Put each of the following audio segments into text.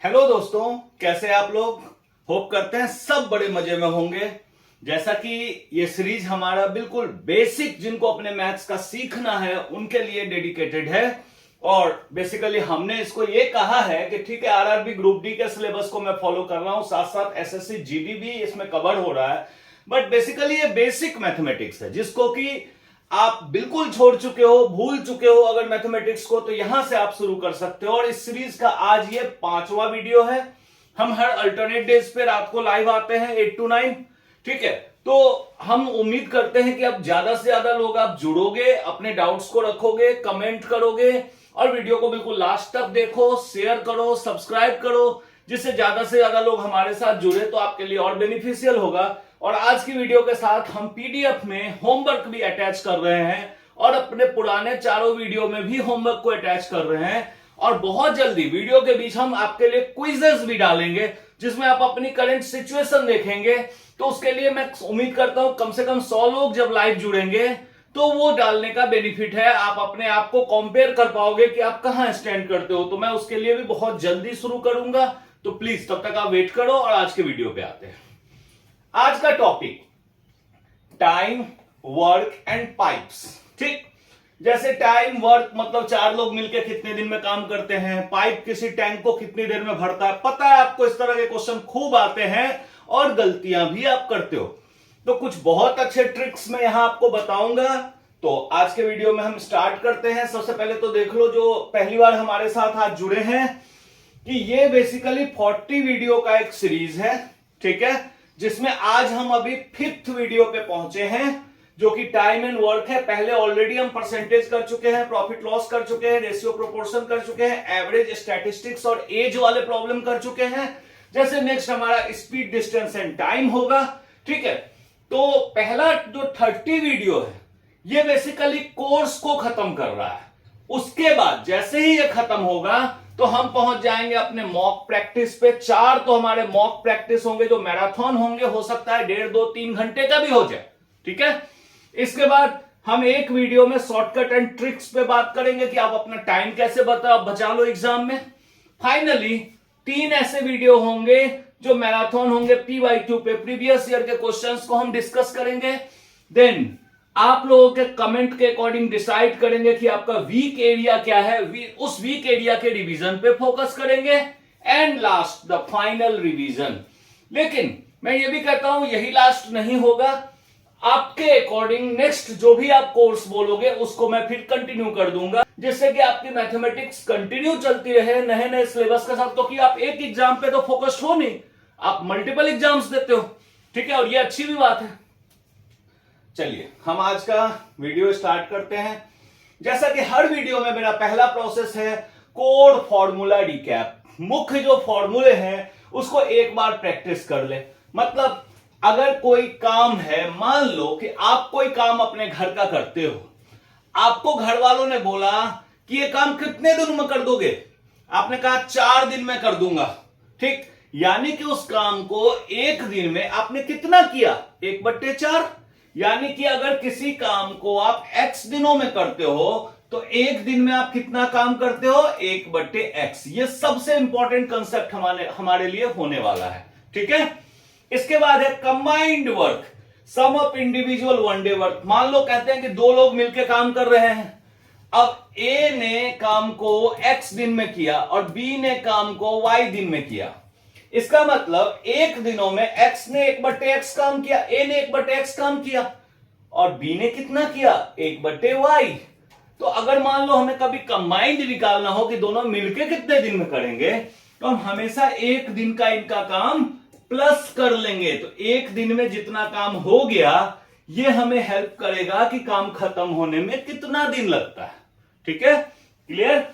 Hello दोस्तों, कैसे आप लोग। होप करते हैं सब बड़े मजे में होंगे। जैसा कि ये सीरीज हमारा बिल्कुल बेसिक जिनको अपने मैथ्स का सीखना है उनके लिए डेडिकेटेड है। और बेसिकली हमने इसको ये कहा है कि ठीक है, आरआरबी ग्रुप डी के सिलेबस को मैं फॉलो कर रहा हूं, साथ साथ एसएससी जीडी भी इसमें कवर हो रहा है। बट बेसिकली ये बेसिक मैथमेटिक्स है जिसको कि आप बिल्कुल छोड़ चुके हो, भूल चुके हो अगर मैथमेटिक्स को, तो यहां से आप शुरू कर सकते हो। और इस सीरीज का आज ये 5वां वीडियो है। हम हर अल्टरनेट डेज पे रात को लाइव आते हैं 8 to 9। ठीक है, तो हम उम्मीद करते हैं कि अब ज्यादा से ज्यादा लोग आप जुड़ोगे, अपने डाउट्स को रखोगे, कमेंट करोगे और वीडियो को बिल्कुल लास्ट तक देखो, शेयर करो, सब्सक्राइब करो, जिससे ज्यादा से ज्यादा लोग हमारे साथ जुड़े तो आपके लिए और बेनिफिशियल होगा। और आज की वीडियो के साथ हम पीडीएफ में होमवर्क भी अटैच कर रहे हैं और अपने पुराने चारों वीडियो में भी होमवर्क को अटैच कर रहे हैं। और बहुत जल्दी वीडियो के बीच हम आपके लिए क्विजेस भी डालेंगे जिसमें आप अपनी करंट सिचुएशन देखेंगे। तो उसके लिए मैं उम्मीद करता हूं कम से कम 100 लोग जब लाइव जुड़ेंगे तो वो डालने का बेनिफिट है, आप अपने आप को कंपेयर कर पाओगे कि आप कहां स्टैंड करते हो। तो मैं उसके लिए भी बहुत जल्दी शुरू करूंगा, तो प्लीज तब तक आप वेट करो और आज के वीडियो पे आते हैं। आज का topic time, work and pipes. ठीक, जैसे टाइम वर्क मतलब 4 लोग मिलकर कितने दिन में काम करते हैं, पाइप किसी टैंक को कितनी देर में भरता है। पता है आपको इस तरह के क्वेश्चन खूब आते हैं और गलतियां भी आप करते हो। तो कुछ बहुत अच्छे ट्रिक्स मैं यहां आपको बताऊंगा। तो आज के वीडियो में हम स्टार्ट करते हैं। सबसे पहले तो देख लो जो पहली बार हमारे साथ आज जुड़े हैं कि ये बेसिकली 40 वीडियो का एक सीरीज है। ठीक है, जिसमें आज हम अभी 5th वीडियो पे पहुंचे हैं जो कि टाइम एंड वर्क है। पहले ऑलरेडी हम परसेंटेज कर चुके हैं, प्रॉफिट लॉस कर चुके हैं, रेशियो प्रोपोर्शन कर चुके हैं, एवरेज, स्टैटिस्टिक्स और एज वाले प्रॉब्लम कर चुके हैं। जैसे नेक्स्ट हमारा स्पीड, डिस्टेंस एंड टाइम होगा। ठीक है, तो पहला जो 30 वीडियो है ये बेसिकली कोर्स को खत्म कर रहा है। उसके बाद जैसे ही ये खत्म होगा तो हम पहुंच जाएंगे अपने मॉक प्रैक्टिस पे। 4 तो हमारे मॉक प्रैक्टिस होंगे जो मैराथन होंगे, हो सकता है 1.5, 2, 3 घंटे का भी हो जाए। ठीक है, इसके बाद हम एक वीडियो में शॉर्टकट एंड ट्रिक्स पे बात करेंगे कि आप अपना टाइम कैसे बचा लो एग्जाम में। फाइनली 3 ऐसे वीडियो होंगे जो मैराथन होंगे PY2 पे, प्रीवियस ईयर के क्वेश्चंस को हम डिस्कस करेंगे। देन आप लोगों के कमेंट के अकॉर्डिंग डिसाइड करेंगे कि आपका वीक एरिया क्या है, उस वीक एरिया के रिवीजन पे फोकस करेंगे। And last the final revision. लेकिन मैं ये भी कहता हूं यही लास्ट नहीं होगा, आपके अकॉर्डिंग नेक्स्ट जो भी आप कोर्स बोलोगे उसको मैं फिर कंटिन्यू कर दूंगा, जिससे कि आपकी मैथमेटिक्स कंटिन्यू चलती रहे नए नए सिलेबस के साथ। तो कि आप एक एग्जाम पे तो फोकस्ड हो नहीं, आप मल्टीपल एग्जाम्स देते हो। ठीक है, और ये अच्छी भी बात है। चलिए हम आज का वीडियो स्टार्ट करते हैं। जैसा कि हर वीडियो में मेरा पहला प्रोसेस है कोड फॉर्मूला रिकैप। मुख्य जो फॉर्मूले हैं उसको एक बार प्रैक्टिस कर ले। मतलब अगर कोई काम है, मान लो कि आप कोई काम अपने घर का करते हो, आपको घर वालों ने बोला कि ये काम कितने दिन में कर दोगे, आपने कहा 4 दिन में कर दूंगा। ठीक, यानी कि उस काम को एक दिन में आपने कितना किया, 1/4। यानी कि अगर किसी काम को आप x दिनों में करते हो तो एक दिन में आप कितना काम करते हो, 1/x। ये सबसे इंपॉर्टेंट कंसेप्ट हमारे लिए होने वाला है। ठीक है, इसके बाद है combined work, sum of individual one day work. मान लो कहते हैं कि 2 लोग मिलकर काम कर रहे हैं। अब A ने काम को x दिन में किया और B ने काम को y दिन में किया। इसका मतलब एक दिनों में x ने 1/x काम किया, A ने 1/x काम किया और B ने कितना किया, 1/y। तो अगर मान लो हमें कभी कंबाइंड निकालना हो कि दोनों मिलके कितने दिन में करेंगे, तो हम हमेशा एक दिन का इनका काम प्लस कर लेंगे। तो एक दिन में जितना काम हो गया ये हमें हेल्प करेगा कि काम खत्म होने में कितना दिन लगता है। ठीक है, क्लियर।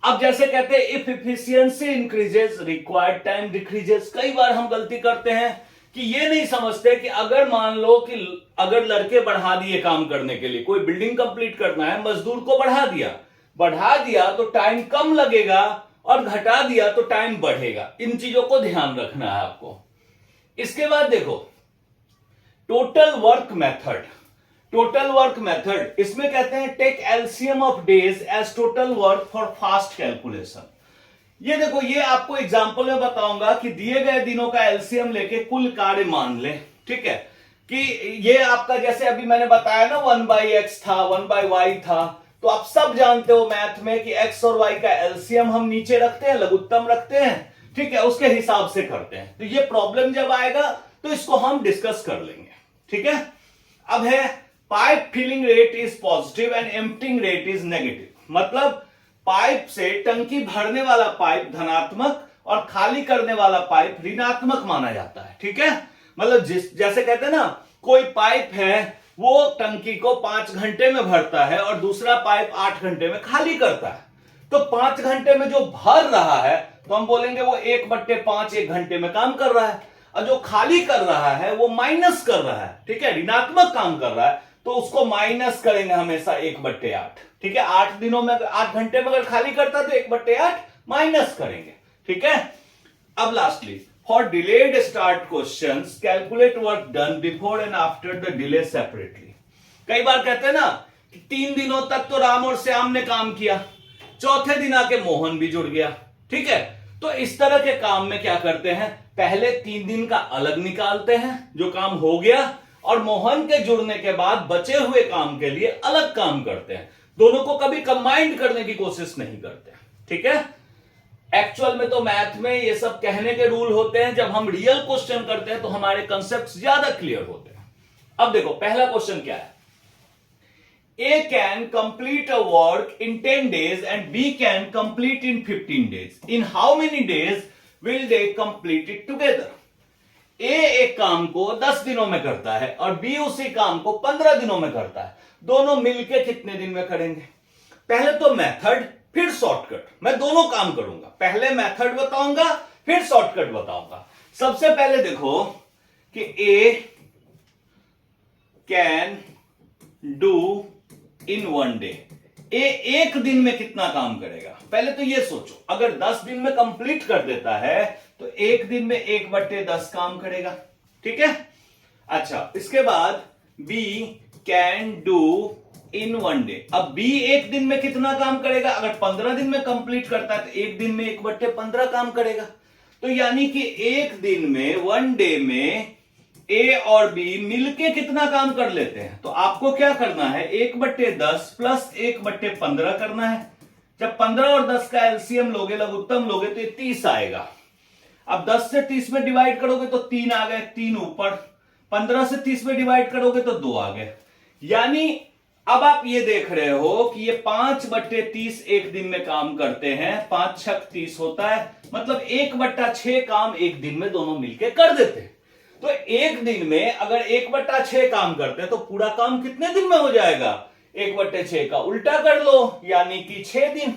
अब जैसे कहते हैं if efficiency increases required time decreases. कई बार हम गलती करते हैं कि ये नहीं समझते कि अगर मान लो कि अगर लड़के बढ़ा दिए काम करने के लिए, कोई बिल्डिंग कंप्लीट करना है, मजदूर को बढ़ा दिया तो टाइम कम लगेगा और घटा दिया तो टाइम बढ़ेगा। इन चीजों को ध्यान रखना है आपको। इसके बाद देखो total work method. Total work method इसमें कहते हैं take LCM of days as total work for fast calculation. ये देखो, ये आपको एग्जांपल में बताऊंगा कि दिए गए दिनों का एलसीएम लेके कुल कार्य मान ले, ठीक है, कि ये आपका जैसे अभी मैंने बताया ना 1/x था, 1/y था, तो आप सब जानते हो मैथ में कि x और y का एलसीएम हम नीचे रखते हैं, लघुत्तम रखते हैं, ठीक है, उसके हिसाब से करते हैं। तो ये प्रॉब्लम जब आएगा तो इसको हम डिस्कस कर लेंगे, ठीक है। अब है pipe filling rate is positive and emptying rate is negative. मतलब पाइप से टंकी भरने वाला पाइप धनात्मक और खाली करने वाला पाइप ऋणात्मक माना जाता है, ठीक है। मतलब जैसे कहते हैं ना, कोई पाइप है वो टंकी को 5 घंटे में भरता है और दूसरा पाइप 8 घंटे में खाली करता है। तो 5 घंटे में जो भर रहा है तो हम बोलेंगे वो 1/5 1 घंटे में काम कर रहा है, और जो खाली कर रहा है वो माइनस कर रहा है, ठीक है, ऋणात्मक काम कर रहा है, तो उसको माइनस करेंगे हमेशा 1/8, ठीक है। 8 दिनों में 8 घंटे में अगर खाली करता तो 1/8 माइनस करेंगे, ठीक है। अब lastly for delayed start questions calculate work done before and after the delay separately. कई बार कहते हैं ना कि 3 दिनों तक तो राम और श्याम ने काम किया, चौथे दिन आके मोहन भी जुड़ गया, ठीक है। तो इस तरह के काम में क्या करते हैं, पहले 3 दिन का अलग निकालते हैं जो काम हो गया, और मोहन के जुड़ने के बाद बचे हुए काम के लिए अलग काम करते हैं। दोनों को कभी कंबाइंड करने की कोशिश नहीं करते, ठीक है। एक्चुअल में तो मैथ में ये सब कहने के रूल होते हैं, जब हम रियल क्वेश्चन करते हैं तो हमारे कंसेप्ट ज्यादा क्लियर होते हैं। अब देखो पहला क्वेश्चन क्या है, A can complete a work in 10 days and B can complete in 15 days. In how many days will they complete it together? A एक काम को 10 दिनों में करता है और B उसी काम को 15 दिनों में करता है। दोनों मिलके कितने दिन में करेंगे? पहले तो मेथड फिर शॉर्टकट, मैं दोनों काम करूंगा, पहले मेथड बताऊंगा फिर शॉर्टकट बताऊंगा। सबसे पहले देखो कि A can do in 1 day, A एक दिन में कितना काम करेगा? पहले तो ये सोचो, अगर 10 दिन में कंप्लीट कर देता है तो एक दिन में 1/10 काम करेगा, ठीक है। अच्छा, इसके बाद B can do in 1 day. अब बी एक दिन में कितना काम करेगा? अगर 15 दिन में कंप्लीट करता है तो एक दिन में 1/15 काम करेगा। तो यानी कि एक दिन में 1 डे में ए और बी मिलके कितना काम कर लेते हैं? तो आपको क्या करना है, 1/10 प्लस 1/15 करना है। जब 15 और 10 का एलसीएम लोगे, लघुत्तम लोगे, तो ये 30 आएगा। अब 10 से 30 में डिवाइड करोगे तो 3 आ गए, 3 ऊपर। 15 से 30 में डिवाइड करोगे तो 2 आ गए। यानी अब आप ये देख रहे हो कि ये 5/30 एक दिन में काम करते हैं, 5 छक 30 होता है, मतलब 1/6 काम एक दिन में दोनों मिलके कर देते हैं। तो एक दिन में अगर 1/6 काम करते हैं तो पूरा काम कितने दिन में हो जाएगा? 1/6 का उल्टा कर लो, यानी कि 6 दिन।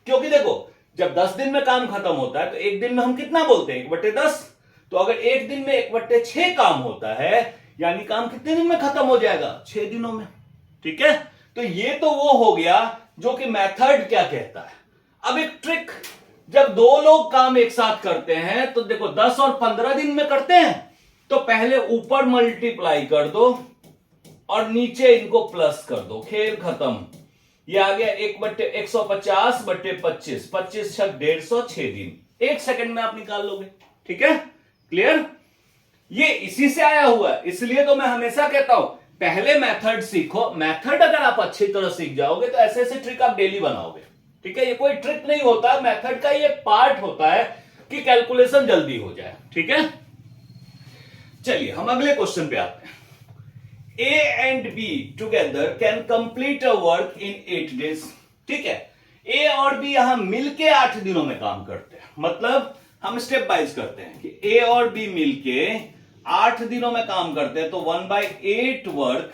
क्योंकि देखो, जब 10 दिन में काम खत्म होता है तो एक दिन में हम कितना बोलते हैं? 1/10। तो अगर एक दिन में 1/6 काम होता है, यानी काम कितने दिन में खत्म हो जाएगा? 6 दिनों में, ठीक है। तो ये तो वो हो गया जो कि मेथड क्या कहता है। अब एक ट्रिक, जब 2 लोग काम एक साथ करते हैं तो देखो 10 और 15 दिन में करते हैं, तो पहले ऊपर मल्टीप्लाई कर दो और नीचे इनको प्लस कर दो, खेल खत्म। ये आ गया 1/150/25, 25 छक 150, 6 दिन। 1 सेकंड में आप निकाल लोगे, ठीक है, क्लियर। ये इसी से आया हुआ है, इसलिए तो मैं हमेशा कहता हूं पहले मेथड सीखो। मेथड अगर आप अच्छी तरह सीख जाओगे तो ऐसे ऐसे ट्रिक आप डेली बनाओगे, ठीक है। ये कोई ट्रिक नहीं होता, मेथड का ये पार्ट होता है कि कैलकुलेशन जल्दी हो जाए, ठीक है। चलिए हम अगले क्वेश्चन पे आते हैं। A and B together can complete a work in 8 days, ठीक है। A और B यहां मिलके 8 दिनों में काम करते हैं। मतलब हम स्टेप वाइज करते हैं कि A और B मिलके 8 दिनों में काम करते हैं, तो 1/8 वर्क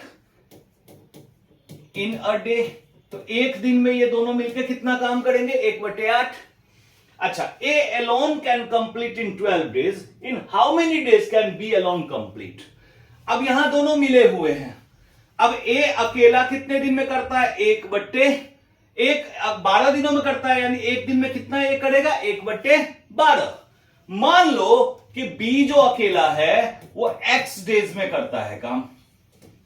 इन अ डे। तो एक दिन में ये दोनों मिलके कितना काम करेंगे? 1/8। अच्छा, A alone can complete in 12 days. In how many days can B alone complete? अब यहां दोनों मिले हुए हैं। अब A अकेला कितने दिन में करता है? 1/1। 12 दिनों में करता है, यानी एक दिन में कितना A करेगा? 1/12। मान लो कि B जो अकेला है वो X डेज में करता है काम।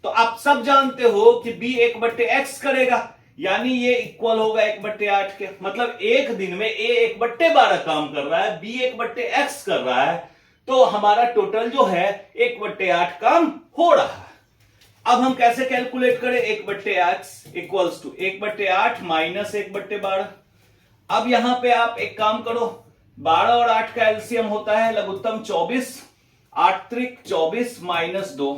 तो आप सब जानते हो कि B 1/X करेगा, यानी ये इक्वल होगा 1/8 के। मतलब एक दिन में ए 1/12 काम कर रहा है, बी 1/x कर रहा है, तो हमारा टोटल जो है 1/8 काम हो रहा है। अब हम कैसे कैलकुलेट करें? 1/x equals to 1/8 minus 1/12। अब यहां पे आप एक काम करो, 12 और 8 का एलसीएम होता है लघुत्तम 24, 8 त्रिक 24 माइनस 2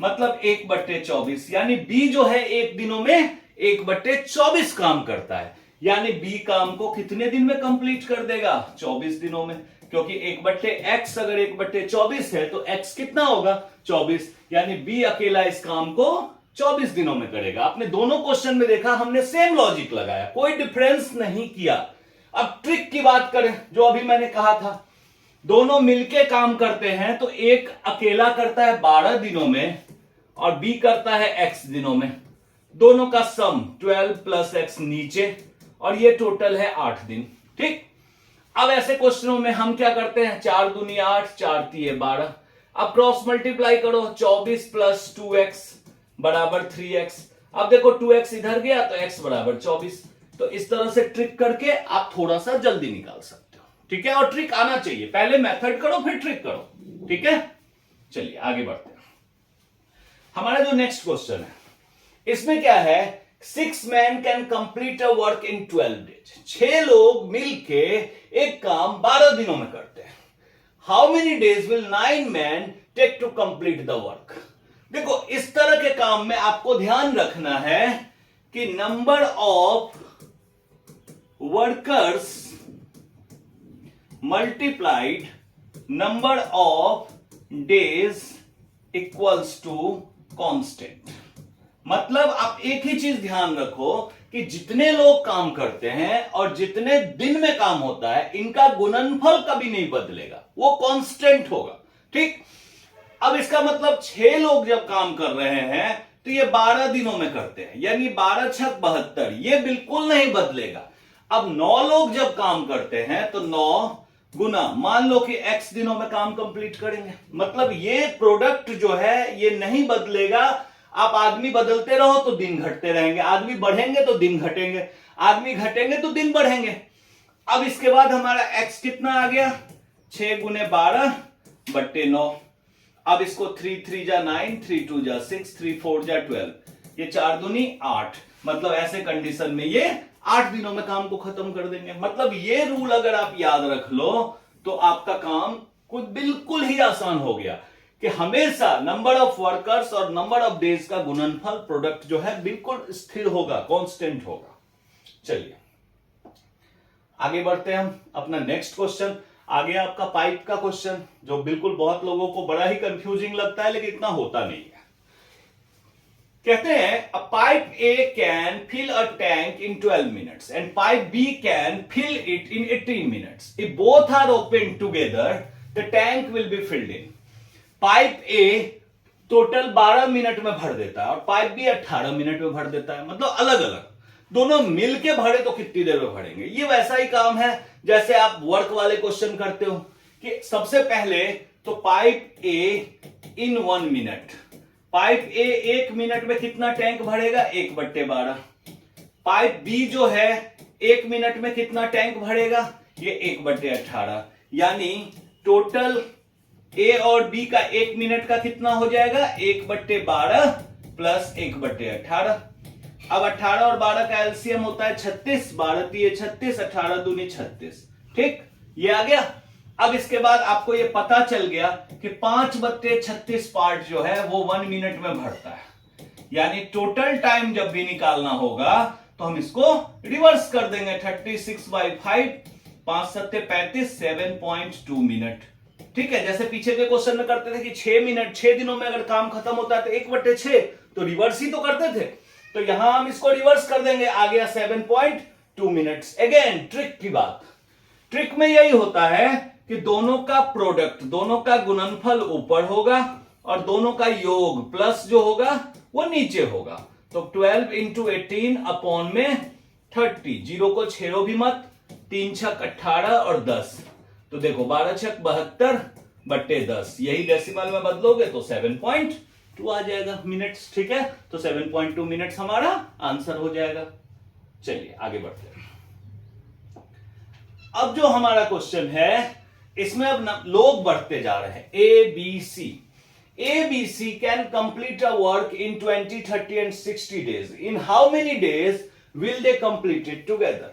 मतलब 1/24। यानी बी जो है एक दिनों में 1/24 काम करता है। यानी बी काम को कितने दिन में कंप्लीट कर देगा? 24 दिनों में, क्योंकि 1/x अगर 1/24 है तो x कितना होगा? 24। यानी बी अकेला इस काम को 24 दिनों में करेगा। आपने दोनों क्वेश्चन में देखा, हमने सेम लॉजिक लगाया, कोई डिफरेंस नहीं किया। अब ट्रिक की बात करें, जो अभी मैंने कहा था, दोनों मिलके काम करते हैं तो एक अकेला करता है 12 दिनों में और बी करता है x दिनों में। दोनों का सम 12 प्लस x नीचे, और ये टोटल है 8 दिन। ठीक। अब ऐसे क्वेश्चनों में हम क्या करते हैं? 4 दूनी 8, 4 तिये 12। अब क्रॉस मल्टीप्लाई करो, 24 प्लस 2x बराबर 3x। अब देखो 2x इधर गया तो x बराबर 24। तो इस तरह से ट्रिक करके आप थोड़ा सा जल्दी निकाल सकते हो। ठीक है, और ट्रिक आना चाहिए, पहले मेथड करो फिर ट्रिक करो। ठीक है, चलिए आगे बढ़ते हैं। हमारा जो नेक्स्ट क्वेश्चन है, इसमें क्या है? 6 men can complete a work in 12 days. 6 लोग मिलके एक काम 12 दिनों में करते हैं। How many days will 9 men take to complete the work? देखो, इस तरह के काम में आपको ध्यान रखना है कि number of workers multiplied number of days equals to constant. मतलब आप एक ही चीज ध्यान रखो कि जितने लोग काम करते हैं और जितने दिन में काम होता है, इनका गुणनफल कभी नहीं बदलेगा, वो कांस्टेंट होगा। ठीक। अब इसका मतलब 6 लोग जब काम कर रहे हैं तो ये 12 दिनों में करते हैं, यानी 12 छक 72, ये बिल्कुल नहीं बदलेगा। अब 9 लोग जब काम करते हैं तो 9 गुना, मान लो कि x दिनों में काम कंप्लीट करेंगे। मतलब ये प्रोडक्ट जो है ये नहीं बदलेगा। आप आदमी बदलते रहो तो दिन घटते रहेंगे, आदमी बढ़ेंगे तो दिन घटेंगे, आदमी घटेंगे तो दिन बढ़ेंगे। अब इसके बाद हमारा x कितना आ गया? 6 गुने 12 बट्टे 9। अब इसको 3 3 जा 9, 3 2 जा 6, 3 4 जा 12, ये 4 दूनी 8। मतलब ऐसे कंडीशन में ये 8 दिनों में काम को खत्म कर देंगे। मतलब ये रूल अगर आप याद रख लो तो आपका काम कुछ बिल्कुल ही आसान हो गया कि हमेशा नंबर ऑफ वर्कर्स और नंबर ऑफ डेज का गुणनफल प्रोडक्ट जो है बिल्कुल स्थिर होगा, कांस्टेंट होगा। चलिए आगे बढ़ते हैं हम अपना नेक्स्ट क्वेश्चन। आगे आपका पाइप का क्वेश्चन, जो बिल्कुल बहुत लोगों को बड़ा ही कंफ्यूजिंग लगता है लेकिन इतना होता नहीं है। कहते हैं a pipe A can fill a tank in 12 minutes and pipe B can fill it in 18 minutes. If both are open together the tank will be filled in. Pipe A total 12 minute में भर देता है और pipe B 18 minute में भर देता है। मतलब अलग अलग, दोनों मिलके भरे तो कितनी देर में भरेंगे। ये वैसा ही काम है जैसे आप वर्क वाले क्वेश्चन करते हो कि सबसे पहले तो पाइप ए इन 1 मिनट, पाइप ए 1 मिनट में कितना टैंक भरेगा? 1/12। पाइप बी जो है 1 मिनट में कितना टैंक भरेगा? ये 1/18। यानी टोटल ए और बी का 1 मिनट का कितना हो जाएगा? 1/12 प्लस 1/18। अब 18 और 12 का एलसीएम होता है 36, 12 तिये 36, 18 दूनी 36। ठीक, ये आ गया। अब इसके बाद आपको ये पता चल गया कि 5/36 पार्ट जो है वो 1 मिनट में भरता है। यानी टोटल टाइम जब भी निकालना होगा तो हम इसको रिवर्स कर देंगे। 36/5, 5 सत्ते 35, 7.2 मिनट। ठीक है, जैसे पीछे के क्वेश्चन में करते थे कि 6 मिनट 6 दिनों में अगर काम खत्म होता है तो 1/6, तो रिवर्स ही तो करते थे। तो यहां हम इसको रिवर्स कर देंगे, आ गया 7.2 मिनट्स। अगेन ट्रिक की बात, ट्रिक में यही होता है कि दोनों का प्रोडक्ट, दोनों का गुणनफल ऊपर होगा और दोनों का योग प्लस जो होगा वो नीचे होगा। तो 12 इंटू 18 अपॉन में 30, जीरो को छेड़ो भी मत, 3 छक 18 और 10, तो देखो 12 छक 72 बट्टे 10, यही डेसिमल में बदलोगे तो 7.2 आ जाएगा मिनट्स। ठीक है, तो 7.2 मिनट्स हमारा आंसर हो जाएगा। चलिए आगे बढ़ते हैं। अब जो हमारा क्वेश्चन है इसमें अब लोग बढ़ते जा रहे हैं। ABC can complete a work in 20, 30 and 60 days. In how many days will they complete it together?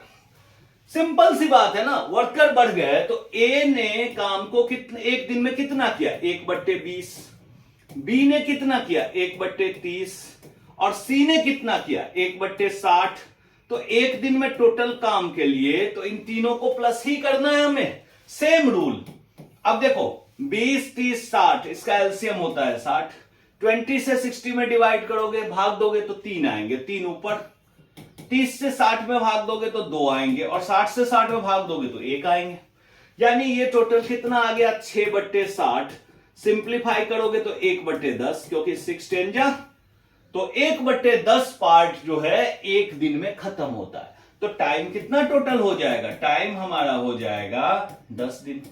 Simple सी बात है ना, वर्कर बढ़ गए तो ए ने काम को कितने एक दिन में कितना किया 1/20, बी ने कितना किया 1/30 और सी ने कितना किया 1/60। तो एक दिन में टोटल काम के लिए तो इन तीनों को प्लस ही करना है हमें, सेम रूल। अब देखो 20, 30, 60 इसका एलसीएम होता है 60। 20 से 60 में डिवाइड करोगे भाग दोगे तो 3 आएंगे, 3 ऊपर। 30 से 60 में भाग दोगे तो 2 आएंगे और 60 से 60 में भाग दोगे तो 1 आएंगे। यानी ये टोटल कितना आ गया 6/60। सिंप्लीफाई करोगे तो 1/10 क्योंकि 6 10 जा तो 1/10 पार्ट जो है एक दिन में खत्म होता है। तो टाइम कितना टोटल हो जाएगा, टाइम हमारा हो जाएगा 10 दिन,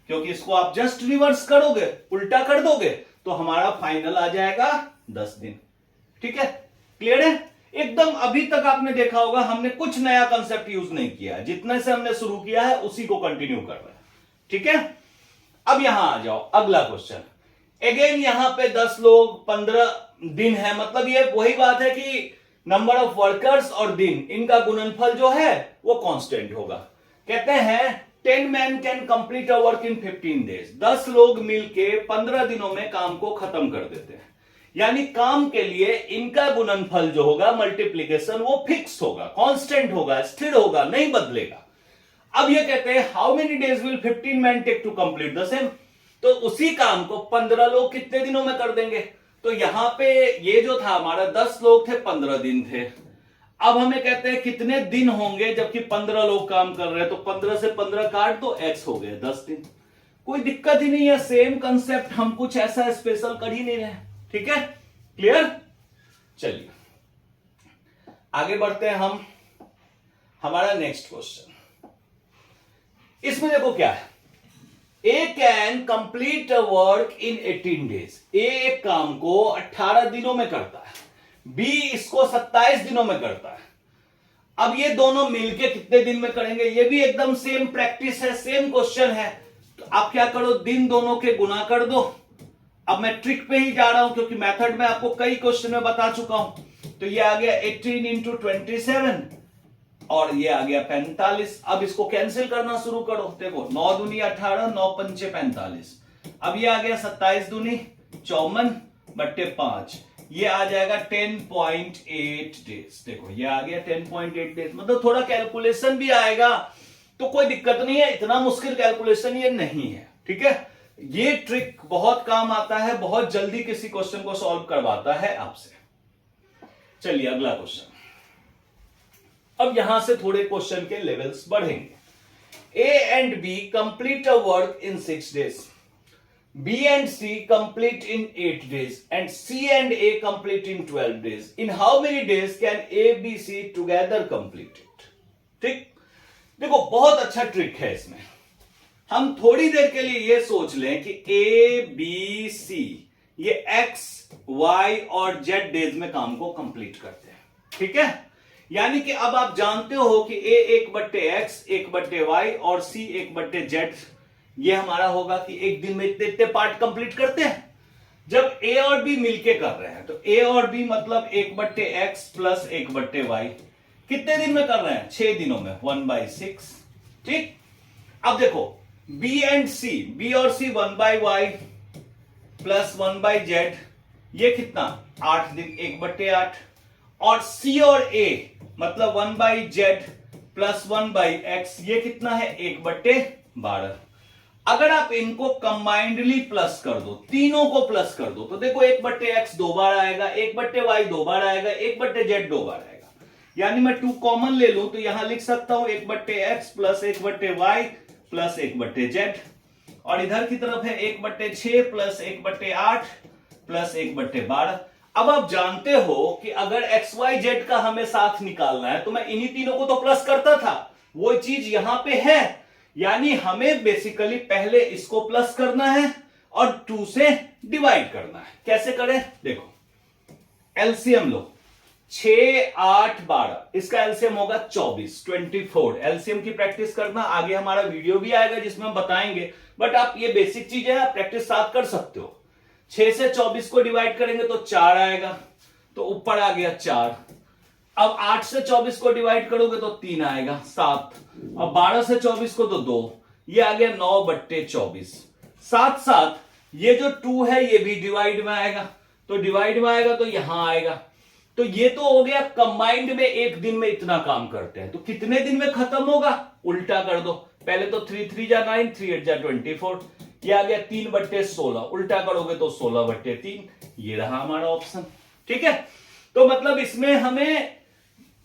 क्योंकि इसको आप जस्ट रिवर्स करोगे उल्टा कर दोगे तो हमारा फाइनल आ जाएगा 10 दिन। ठीक है, क्लियर है एकदम। अभी तक आपने देखा होगा हमने कुछ नया कंसेप्ट यूज नहीं किया, जितने से हमने शुरू किया है उसी को कंटिन्यू कर रहे हैं। ठीक है, अब यहां आ जाओ अगला क्वेश्चन। अगेन यहां पे 10 लोग 15 दिन है, मतलब ये वही बात है कि नंबर ऑफ वर्कर्स और दिन इनका गुणनफल जो है वो कांस्टेंट होगा। कहते हैं 10 men can complete a work in 15 days। 10 लोग मिलके 15 दिनों में काम को खत्म कर देते हैं। यानी काम के लिए इनका गुणनफल जो होगा मल्टीप्लीकेशन वो फिक्स होगा, कांस्टेंट होगा, स्थिर होगा, नहीं बदलेगा। अब ये कहते हैं how many days will 15 men take to complete the same. तो उसी काम को 15 लोग कितने दिनों में कर देंगे। तो यहां पे ये जो था हमारा 10 लोग थे 15 दिन थे। अब हमें कहते हैं कितने दिन होंगे जबकि 15 लोग काम कर रहे हैं। तो 15 से 15 काट दो, x हो गए 10 दिन। कोई दिक्कत ही नहीं है, सेम कंसेप्ट, हम कुछ ऐसा स्पेशल कर ही नहीं रहे। ठीक है, क्लियर। चलिए आगे बढ़ते हैं हम। हमारा नेक्स्ट क्वेश्चन, इसमें देखो क्या है, A can complete a work in 18 days. A एक काम को 18 दिनों में करता है, बी इसको 27 दिनों में करता है। अब ये दोनों मिलके कितने दिन में करेंगे, ये भी एकदम सेम प्रैक्टिस है, सेम क्वेश्चन है। तो आप क्या करो, दिन दोनों के गुना कर दो। अब मैं ट्रिक पे ही जा रहा हूं क्योंकि मेथड में आपको कई क्वेश्चन में बता चुका हूं। तो ये आ गया 18 इंटू 27 और ये आ गया 45। अब इसको कैंसिल करना शुरू करो। देखो 9 दूनी 18, 9 पंचे 45। अब ये आ गया 27 दूनी 54/5। ये आ जाएगा 10.8 डेज। देखो ये आ गया 10.8 डेज, मतलब थोड़ा कैलकुलेशन भी आएगा तो कोई दिक्कत नहीं है, इतना मुश्किल कैलकुलेशन ये नहीं है। ठीक है, ये ट्रिक बहुत काम आता है, बहुत जल्दी किसी क्वेश्चन को सॉल्व करवाता है आपसे। चलिए अगला क्वेश्चन। अब यहां से थोड़े क्वेश्चन के लेवल्स बढ़ेंगे। A and B complete a work in 6 days, B and C complete in 8 days and C and A complete in 12 days. In how many days can A, B, C together complete it? ठीक, देखो बहुत अच्छा trick है इसमें। हम थोड़ी देर के लिए ये सोच लें कि A, B, C ये X, Y और Z डेज में काम को कंप्लीट करते हैं। ठीक है, यानी कि अब आप जानते हो कि A 1/X 1/Y और C 1/Z ये हमारा होगा कि एक दिन में इतने इतने पार्ट कंप्लीट करते हैं। जब ए और बी मिलके कर रहे हैं तो ए और बी मतलब 1/x प्लस 1/y कितने दिन में कर रहे हैं 6 दिनों में 1/6। ठीक, अब देखो बी एंड सी, बी और सी 1/y प्लस 1/z ये कितना 8 दिन 1/8 और सी और ए मतलब 1/z प्लस 1/x ये कितना है 1/12। अगर आप इनको कंबाइंडली प्लस कर दो, तीनों को प्लस कर दो तो देखो 1/x 2 बार आएगा, 1/y 2 बार आएगा, 1/z 2 बार आएगा। यानी मैं 2 कॉमन ले लूं तो यहां लिख सकता हूं 1/x plus 1/y plus 1/z और इधर की तरफ है 1/6 प्लस 1/8 प्लस 1/12। अब आप जानते हो कि अगर XYZ का हमें साथ निकालना है तो मैं इन्हीं तीनों को तो प्लस करता था, वो चीज यहां पे है। यानी हमें बेसिकली पहले इसको प्लस करना है और 2 से डिवाइड करना है। कैसे करें, देखो एलसीएम लो, 6 8 12, इसका एलसीएम होगा 24 एलसीएम की प्रैक्टिस करना, आगे हमारा वीडियो भी आएगा जिसमें हम बताएंगे, बट आप ये बेसिक चीजें आप प्रैक्टिस साथ कर सकते हो। 6 से 24 को डिवाइड करेंगे तो 4 आएगा, तो ऊपर आ गया 4। अब 8 से 24 को डिवाइड करोगे तो 3 आएगा 7। अब 12 से 24 को तो 2, ये आ गया 9/24। साथ साथ ये जो 2 है ये भी डिवाइड में आएगा, तो डिवाइड में आएगा तो यहां आएगा। तो ये तो हो गया कंबाइंड में एक दिन में इतना काम करते हैं। तो कितने दिन में खत्म होगा, उल्टा कर दो, पहले तो 3 3 जा 9, 3 8 जा 24, ये आ गया 3/16, उल्टा करोगे तो 16/3, ये रहा हमारा ऑप्शन। ठीक है, तो मतलब इसमें हमें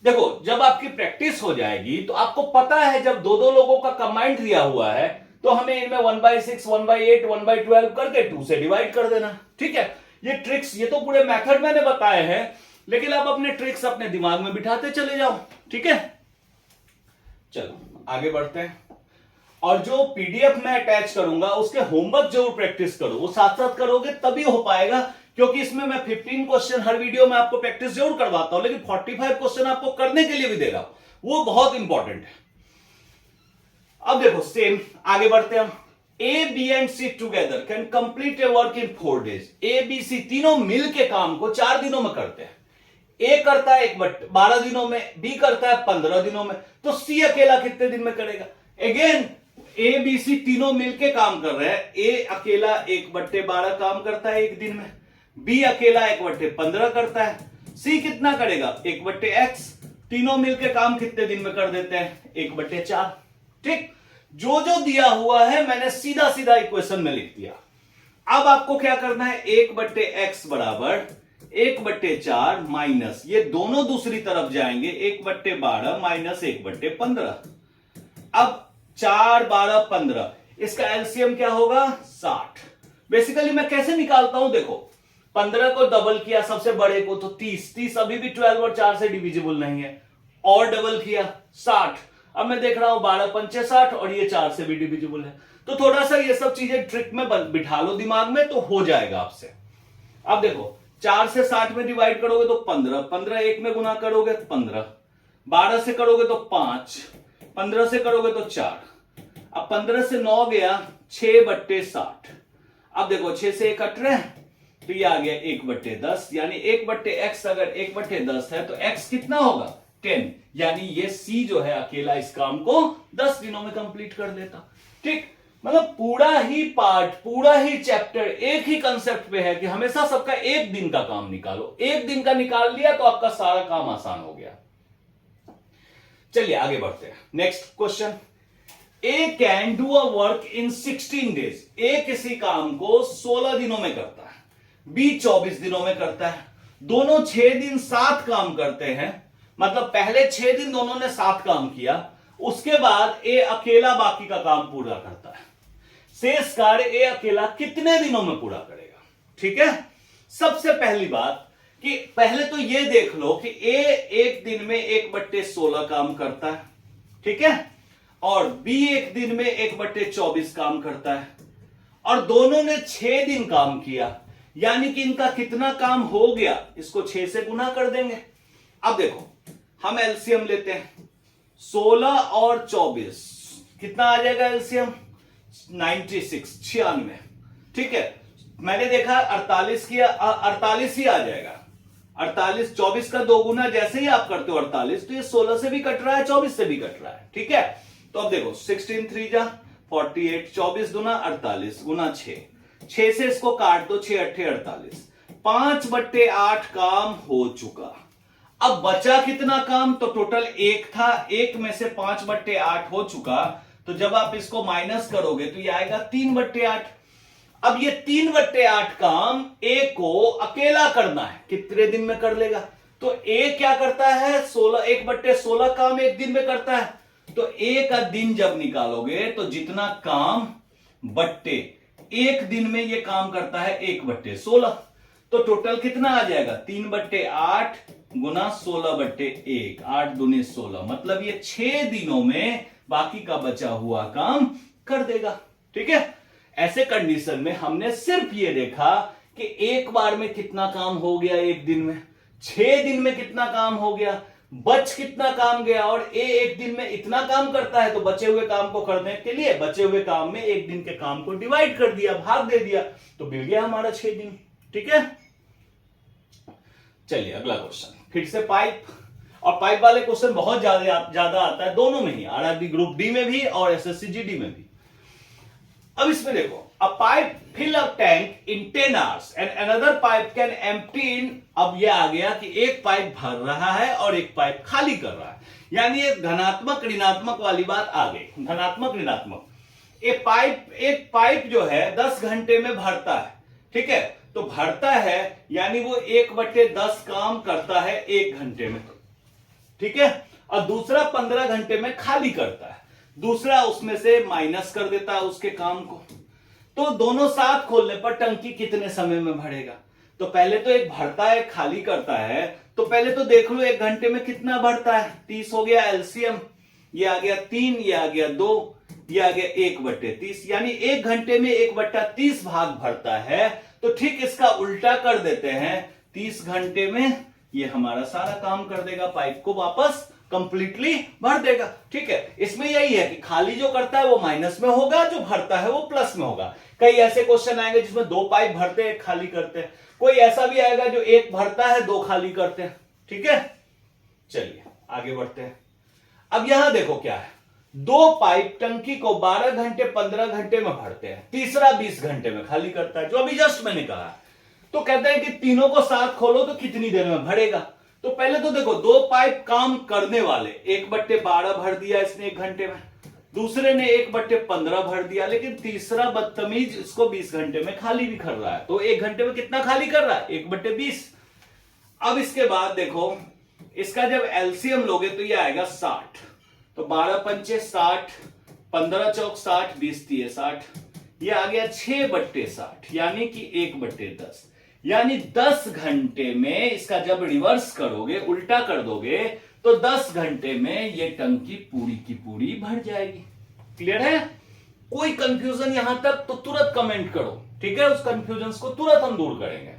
देखो, जब आपकी प्रैक्टिस हो जाएगी तो आपको पता है जब दो दो लोगों का कंबाइंड दिया हुआ है तो हमें इनमें 1/6 1/8 1/12 करके 2 से डिवाइड कर देना। ठीक है, ये ट्रिक्स, ये तो पूरे मेथड मैंने बताए हैं, लेकिन आप अपने ट्रिक्स अपने दिमाग में बिठाते चले जाओ। ठीक है, चलो आगे बढ़ते हैं। और जो पीडीएफ मैं अटैच करूंगा उसके होमवर्क जरूर प्रैक्टिस करो, वो साथ साथ करोगे तभी हो पाएगा, क्योंकि इसमें मैं 15 क्वेश्चन हर वीडियो में आपको प्रैक्टिस जरूर करवाता हूं, लेकिन 45 क्वेश्चन आपको करने के लिए भी दे रहा हूं, वो बहुत इंपॉर्टेंट है। अब देखो सेम आगे बढ़ते हैं हम। A B and C together can complete a work in 4 days। A B C तीनों मिल के काम को 4 दिनों में करते हैं। ए करता है 12 दिनों में, बी करता है 15 दिनों में, तो सी अकेला कितने दिन में करेगा। अगेन ए बी सी तीनों मिलके काम कर रहे हैं। ए अकेला 1/12 काम करता है एक दिन में, बी अकेला 1/15 करता है, सी कितना करेगा 1/x, तीनों मिलके काम कितने दिन में कर देते हैं 1/4। ठीक, जो जो दिया हुआ है मैंने सीधा सीधा इक्वेशन में लिख दिया। अब आपको क्या करना है, 1/x बराबर 1/4 माइनस, ये दोनों दूसरी तरफ जाएंगे, 1/12 माइनस 1/15। अब 4 12 15, इसका एलसीएम क्या होगा 60। बेसिकली मैं कैसे निकालता हूं, देखो 15 को डबल किया सबसे बड़े को तो 30 अभी भी 12 और 4 से डिविजिबल नहीं है, और डबल किया 60। अब मैं देख रहा हूं 12 पंचे 60 और ये 4 से भी डिविजिबल है, तो थोड़ा सा ये सब चीजें ट्रिक में बिठा लो दिमाग में तो हो जाएगा आपसे। अब देखो 4 से 60 में डिवाइड करोगे तो 15, 15 1 में गुना करोगे 15, 12 से करोगे तो 5, 15 से करोगे तो 4, अब 15 से 9 गया 6/60। अब देखो 6 से 1 कट रहे हैं तो ये आ गया 1/10, यानी 1/x अगर 1/10 है तो x कितना होगा 10, यानी ये C जो है अकेला इस काम को 10 दिनों में कंप्लीट कर देता। ठीक, मतलब पूरा ही पार्ट, पूरा ही चैप्टर एक ही कंसेप्ट पे है कि हमेशा सबका एक दिन का काम निकालो, एक दिन का निकाल लिया तो आपका सारा काम आसान हो गया। चलिए आगे बढ़ते हैं। Next question, A can do a work in 16 days। ए किसी काम को 16 दिनों में करता है, बी 24 दिनों में करता है, दोनों 6 दिन साथ काम करते हैं, मतलब पहले 6 दिन दोनों ने साथ काम किया, उसके बाद ए अकेला बाकी का काम पूरा करता है। शेष कार्य ए अकेला कितने दिनों में पूरा करेगा। ठीक है, सबसे पहली बात कि पहले तो ये देख लो कि ए एक दिन में 1/16 काम करता है, ठीक है, और बी एक दिन में 1/24 काम करता है, और दोनों ने 6 दिन काम किया, यानी कि इनका कितना काम हो गया, इसको 6 से गुना कर देंगे। अब देखो हम एलसीएम लेते हैं, 16 और 24 कितना आ जाएगा एलसीएम 96। ठीक है, मैंने देखा 48 किया 48 ही आ जाएगा, 48 24 का 2 गुना जैसे ही आप करते हो 48, तो ये 16 से भी कट रहा है 24 से भी कट रहा है। ठीक है, तो अब देखो 16 3 जा 48, 24 दूना 48 गुना 6 से इसको काट दो, 6 8 48, 5/8 काम हो चुका। अब बचा कितना काम, तो टोटल 1 था, 1 में से 5/8 हो चुका, तो जब आप इसको माइनस करोगे तो ये आएगा 3/8। अब ये 3/8 काम ए को अकेला करना है, कितने दिन में कर लेगा, तो ए क्या करता है 1/16 काम एक दिन में करता है, तो ए का दिन जब निकालोगे तो जितना काम बट्टे एक दिन में ये काम करता है 1/16, तो टोटल कितना आ जाएगा 3/8 गुना 16/1, 8 दूनी 16, मतलब ये 6 दिनों में बाकी का बचा हुआ काम कर देगा। ठीक है, ऐसे कंडीशन में हमने सिर्फ ये देखा कि एक बार में कितना काम हो गया एक दिन में, 6 दिन में कितना काम हो गया, बच कितना काम गया, और ए एक दिन में इतना काम करता है तो बचे हुए काम को करने के लिए बचे हुए काम में एक दिन के काम को डिवाइड कर दिया, भाग दे दिया, तो मिल गया हमारा 6 दिन। ठीक है, चलिए अगला क्वेश्चन, फिर से पाइप, और पाइप वाले क्वेश्चन बहुत ज्यादा आता है, दोनों में ही, आरआरबी ग्रुप डी में भी और एसएससी जीडी में भी। अब इसमें देखो, a pipe fill a tank in 10 hours and another pipe can empty in, अब यह आ गया कि एक पाइप भर रहा है और एक पाइप खाली कर रहा है, यानी एक धनात्मक ऋणात्मक वाली बात आ गई, धनात्मक ऋणात्मक। एक पाइप जो है 10 घंटे में भरता है, ठीक है, तो भरता है यानी वो 1/10 काम करता है 1 घंटे में, ठीक है, और दूसरा 15 घंटे में खाली करता है, दूसरा उसमें से माइनस कर देता है उसके काम को। तो दोनों साथ खोलने पर टंकी कितने समय में भरेगा, तो पहले तो एक भरता है खाली करता है, तो पहले तो देख लो 1 घंटे में कितना भरता है, 30 हो गया एलसीएम, ये आ गया 3, ये आ गया 2, ये आ गया 1/30, यानी 1 घंटे में 1/30 भाग भरता है। तो ठीक इसका उल्टा कर देते हैं, 30 घंटे में ये हमारा सारा काम कर देगा, पाइप को वापस कंप्लीटली भर देगा। ठीक है, इसमें यही है कि खाली जो करता है वो माइनस में होगा, जो भरता है वो प्लस में होगा। कई ऐसे क्वेश्चन आएंगे जिसमें 2 पाइप भरते हैं, खाली करते हैं, कोई ऐसा भी आएगा जो 1 भरता है 2 खाली करते हैं। ठीक है, चलिए आगे बढ़ते हैं। अब यहां देखो क्या है, 2 पाइप टंकी को 12 घंटे 15 घंटे में भरते हैं, तीसरा 20 घंटे में खाली करता है, जो अभी जस्ट मैंने कहा। तो कहते हैं कि तीनों को साथ खोलो तो कितनी देर में भरेगा। तो पहले तो देखो 2 पाइप काम करने वाले, 1/12 भर दिया इसने 1 घंटे में, दूसरे ने 1/15 भर दिया, लेकिन तीसरा बदतमीज इसको 20 घंटे में खाली भी कर रहा है। तो 1 घंटे में कितना खाली कर रहा है, 1/20। अब इसके बाद देखो, इसका जब एलसीएम लोगे तो ये आएगा 60, तो 12 पंचे 60, 15 चौक 60, 20 तिये 60, ये आ गया 6/60, यानी कि 1/10, यानी 10 घंटे में इसका जब रिवर्स करोगे, उल्टा कर दोगे, तो 10 घंटे में ये टंकी पूरी की पूरी भर जाएगी। क्लियर है? कोई कंफ्यूजन यहां तक तो तुरंत कमेंट करो, ठीक है, उस कंफ्यूजन को तुरंत हम दूर करेंगे।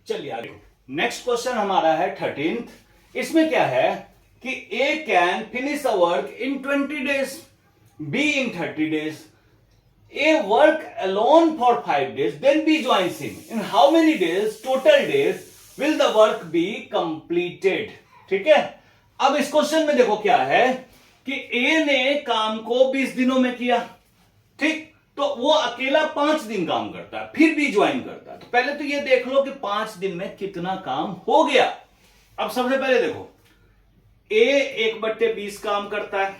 चलिए आगे, नेक्स्ट क्वेश्चन हमारा है 13th। इसमें क्या है कि A can finish a work in 20 days, B in 30 days, A work alone for 5 days, then B joins him. In how many days, total days, will the work be completed? ठीक है, अब इस question में देखो क्या है कि A ने काम को 20 दिनों में किया, ठीक, तो वो अकेला 5 दिन काम करता है, फिर B ज्वाइन करता है। तो पहले तो ये देख लो कि 5 दिन में कितना काम हो गया। अब सबसे पहले देखो, A 1/20 काम करता है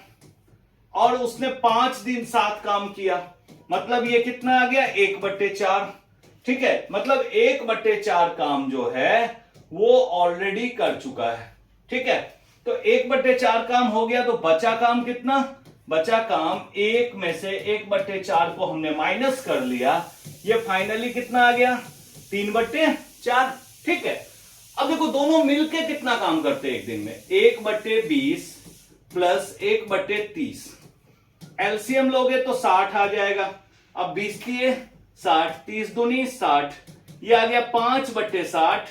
और उसने 5 दिन साथ काम किया, मतलब ये कितना आ गया, 1/4। ठीक है, मतलब 1/4 काम जो है वो ऑलरेडी कर चुका है। ठीक है, तो 1/4 काम हो गया, तो बचा काम कितना, बचा काम 1 में से 1/4 को हमने माइनस कर लिया, ये फाइनली कितना आ गया, 3/4। ठीक है, अब देखो दोनों मिलके कितना काम करते हैं एक दिन में, 1/20 प्लस 1/30, एलसीएम लोगे तो 60 आ जाएगा। अब 20 दिए 60, 30 दूनी 60, ये आ गया 5/60।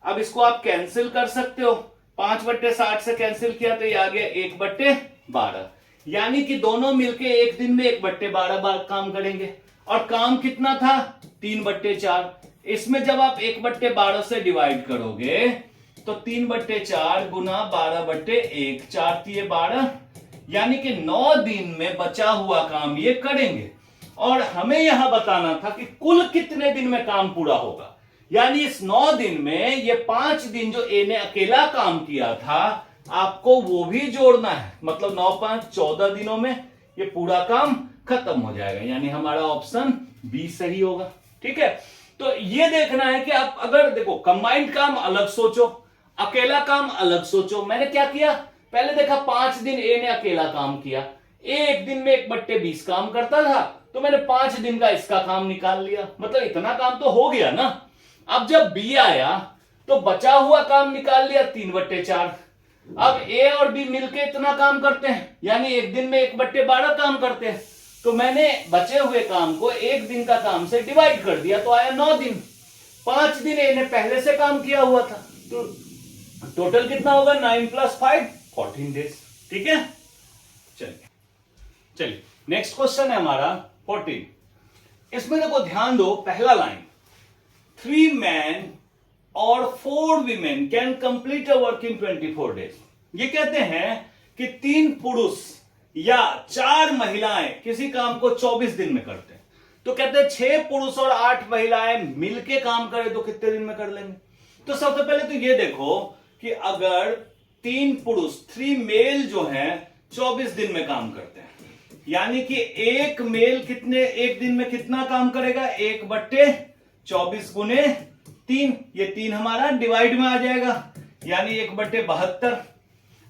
अब इसको आप कैंसिल कर सकते हो, 5/60 से कैंसिल किया तो ये आ गया 1/12, यानी कि दोनों मिलके एक दिन में 1/12 बार काम करेंगे। और काम कितना था, 3/4। इसमें जब आप 1/12 से डिवाइड करोगे तो 3/4 गुना 12/1, 4 तिये 12, यानी कि 9 दिन में बचा हुआ काम ये करेंगे। और हमें यहां बताना था कि कुल कितने दिन में काम पूरा होगा, यानी इस 9 दिन में ये 5 दिन जो ए ने अकेला काम किया था आपको वो भी जोड़ना है, मतलब 9 5 14 दिनों में ये पूरा काम खत्म हो जाएगा, यानी हमारा ऑप्शन बी सही होगा। ठीक है, तो ये देखना है कि आप अगर देखो कंबाइंड काम अलग सोचो, अकेला काम अलग सोचो। मैंने क्या किया, पहले देखा 5 दिन ए ने अकेला काम किया, ए एक दिन में 1/20 काम करता था, तो मैंने 5 दिन का इसका काम निकाल लिया, मतलब इतना काम तो हो गया ना। अब जब बी आया तो बचा हुआ काम निकाल लिया 3/4। अब ए और बी मिलके इतना काम करते हैं, यानी एक दिन में 1/12 काम करते हैं, तो मैंने बचे हुए काम को एक दिन का काम से डिवाइड कर दिया, तो आया 9 दिन। 5 दिन इन्हें पहले से काम किया हुआ था, तो टोटल कितना होगा 9 + 5 14 डेज। ठीक है, चलिए नेक्स्ट क्वेश्चन है हमारा 14। इसमें देखो ध्यान दो, पहला लाइन 3 men और 4 women can complete a work in 24 days. ये कहते हैं कि 3 पुरुष या 4 महिलाएं किसी काम को 24 दिन में करते हैं। तो कहते हैं 6 पुरुष और 8 महिलाएं मिलके काम करें तो कितने दिन में कर लेंगे। तो सबसे पहले तो ये देखो कि अगर 3 पुरुष 3 मेल जो हैं 24 दिन में काम करते हैं, यानी कि एक मेल एक दिन में कितना काम करेगा, 1/24 गुने 3, ये 3 हमारा डिवाइड में आ जाएगा, यानी 1/72।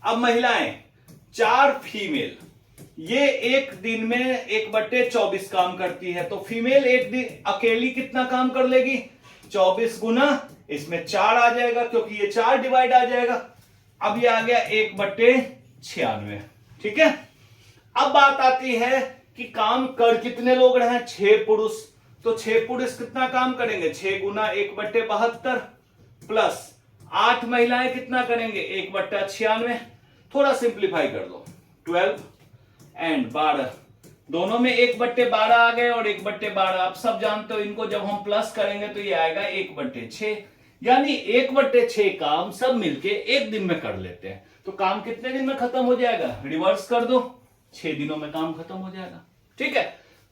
अब महिलाएं 4 फीमेल, ये एक दिन में 1/24 काम करती है, तो फीमेल एक दिन अकेली कितना काम कर लेगी, 24 गुना इसमें 4 आ जाएगा, क्योंकि ये 4 डिवाइड आ जाएगा। अब ये आ गया 1/96। ठीक है, अब बात आती है कि काम कर कितने लोग रहे हैं, 6 पुरुष। तो 6 पुरुष कितना काम करेंगे, 6 गुना 1/72 प्लस 8 महिलाएं कितना करेंगे, 1/96। थोड़ा सिंप्लीफाई कर दो, 12 एंड 12, दोनों में 1/12 आ गए और 1/12 आप सब जानते हो, इनको जब हम प्लस करेंगे तो ये आएगा 1/6, यानी 1/6 काम सब मिलके एक दिन में कर लेते हैं। तो काम कितने दिन में खत्म हो जाएगा, रिवर्स कर दो, 6 दिनों में काम खत्म हो जाएगा। ठीक है,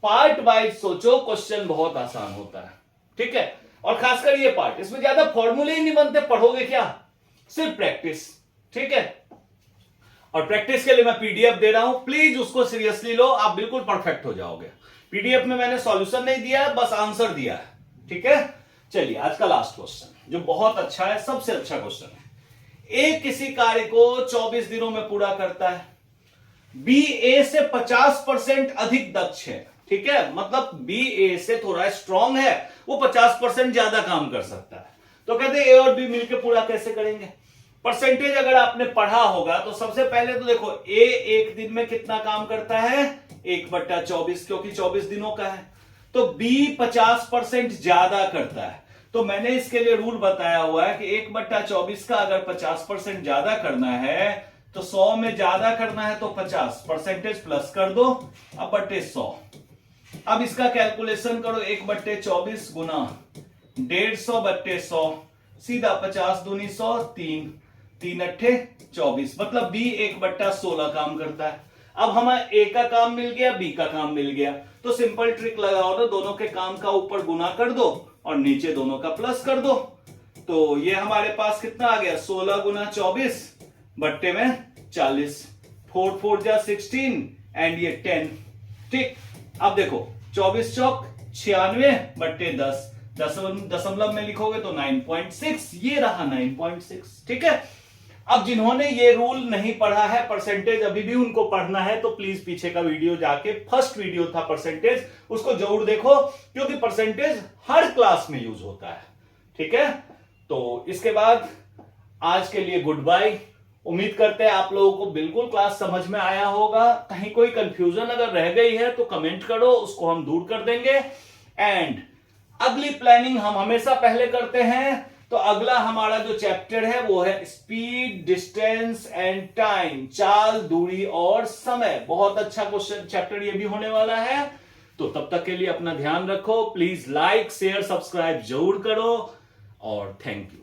पार्ट वाइज सोचो, क्वेश्चन बहुत आसान होता है। ठीक है, और खासकर ये पार्ट, इसमें ज्यादा फॉर्मूले ही नहीं बनते, पढ़ोगे क्या, सिर्फ प्रैक्टिस। ठीक है, और प्रैक्टिस के लिए मैं पीडीएफ दे रहा हूं, प्लीज उसको सीरियसली लो, आप बिल्कुल परफेक्ट हो जाओगे। पीडीएफ में मैंने सॉल्यूशन नहीं दिया है, बस आंसर दिया है। ठीक है, चलिए आज का लास्ट क्वेश्चन जो बहुत अच्छा है, सबसे अच्छा क्वेश्चन है। ए किसी कार्य को 24 दिनों में पूरा करता है, बी ए से 50% अधिक दक्ष है। ठीक है, मतलब बी ए से थोड़ा स्ट्रांग है, वो 50% ज्यादा काम कर सकता है। तो कहते हैं ए और बी मिलकर पूरा कैसे करेंगे। परसेंटेज अगर आपने पढ़ा होगा तो सबसे पहले तो देखो, ए एक दिन में कितना काम करता है, 1/24, क्योंकि 24 दिनों का है। तो बी 50% ज्यादा करता है, तो मैंने इसके लिए रूल बताया हुआ है कि 1/24 का अगर 50% ज्यादा करना है तो 100 में ज्यादा करना है तो 50 परसेंटेज प्लस कर दो, अब बटे 100। अब इसका कैलकुलेशन करो, 1/24 गुना 150 बटे 100, सीधा 50 दूनी 100, 3 अट्ठे 24, मतलब बी 1/16 काम करता है। अब हमें ए का काम मिल गया, बी का काम मिल गया, तो सिंपल ट्रिक लगाओ ना, दोनों के काम का ऊपर गुना कर दो और नीचे दोनों का प्लस कर दो। तो ये हमारे पास कितना आ गया, 16 गुना 24 बट्टे में 40, 4 4 जा 16 एंड ये 10। ठीक, अब देखो 24 चौक 96 बट्टे 10, दशमलव में लिखोगे तो 9.6, ये रहा 9.6। ठीक है, अब जिन्होंने ये रूल नहीं पढ़ा है, परसेंटेज अभी भी उनको पढ़ना है, तो प्लीज पीछे का वीडियो जाके, फर्स्ट वीडियो था परसेंटेज, उसको जरूर देखो, क्योंकि परसेंटेज हर क्लास में यूज होता है। ठीक है, तो इसके बाद आज के लिए गुड बाय। उम्मीद करते हैं आप लोगों को बिल्कुल क्लास समझ में आया होगा। कहीं कोई कंफ्यूजन अगर रह गई है तो कमेंट करो, उसको हम दूर कर देंगे। एंड अगली प्लानिंग हम हमेशा पहले करते हैं, तो अगला हमारा जो चैप्टर है वो है स्पीड, डिस्टेंस एंड टाइम, चाल, दूरी और समय। बहुत अच्छा क्वेश्चन चैप्टर ये भी होने वाला है। तो तब तक के लिए अपना ध्यान रखो, प्लीज लाइक शेयर सब्सक्राइब जरूर करो और थैंक यू।